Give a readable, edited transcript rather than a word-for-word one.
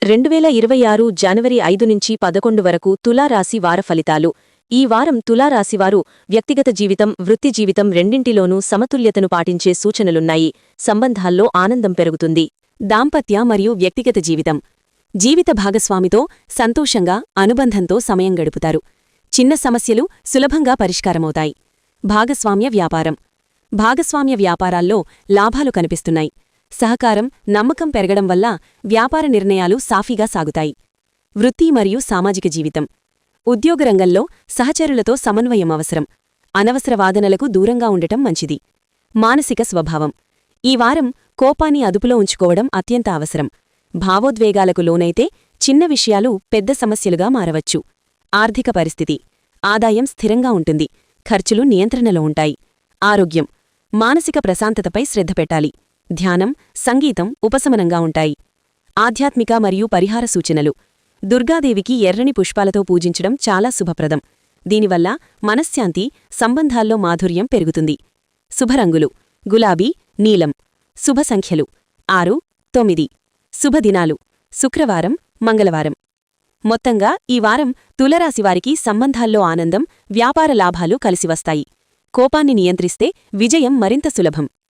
2026 జనవరి 5 నుంచి 11 వరకు తులారాశి వార ఫలితాలు. ఈ వారం తులారాశివారు వ్యక్తిగత జీవితం, వృత్తి జీవితం రెండింటిలోనూ సమతుల్యతను పాటించే సూచనలున్నాయి. సంబంధాల్లో ఆనందం పెరుగుతుంది. దాంపత్య మరియు వ్యక్తిగత జీవితం. జీవిత భాగస్వామితో సంతోషంగా, అనుబంధంతో సమయం గడుపుతారు. చిన్న సమస్యలు సులభంగా పరిష్కారమవుతాయి. భాగస్వామ్య వ్యాపారం. భాగస్వామ్య వ్యాపారాల్లో లాభాలు కనిపిస్తున్నాయి. సహకారం, నమ్మకం పెరగడం వల్ల వ్యాపార నిర్ణయాలు సాఫీగా సాగుతాయి. వృత్తి మరియు సామాజిక జీవితం. ఉద్యోగరంగంలో సహచరులతో సమన్వయం అవసరం. అనవసర వాదనలకు దూరంగా ఉండటం మంచిది. మానసిక స్వభావం. ఈ వారం కోపాన్ని అదుపులో ఉంచుకోవడం అత్యంత అవసరం. భావోద్వేగాలకు లోనైతే చిన్న విషయాలు పెద్ద సమస్యలుగా మారవచ్చు. ఆర్థిక పరిస్థితి. ఆదాయం స్థిరంగా ఉంటుంది. ఖర్చులు నియంత్రణలో ఉంటాయి. ఆరోగ్యం. మానసిక ప్రశాంతతపై శ్రద్ధ పెట్టాలి. ధ్యానం, సంగీతం ఉపశమనంగా ఉంటాయి. ఆధ్యాత్మిక మరియు పరిహార సూచనలు. దుర్గాదేవికి ఎర్రని పుష్పాలతో పూజించడం చాలా శుభప్రదం. దీనివల్ల మనశ్శాంతి, సంబంధాల్లో మాధుర్యం పెరుగుతుంది. శుభరంగులు గులాబీ, నీలం. శుభ సంఖ్యలు 6, 9. శుభదినాలు శుక్రవారం, మంగళవారం. మొత్తంగా ఈ వారం తులరాశివారికి సంబంధాల్లో ఆనందం, వ్యాపార లాభాలు కలిసివస్తాయి. కోపాన్ని నియంత్రిస్తే విజయం మరింత సులభం.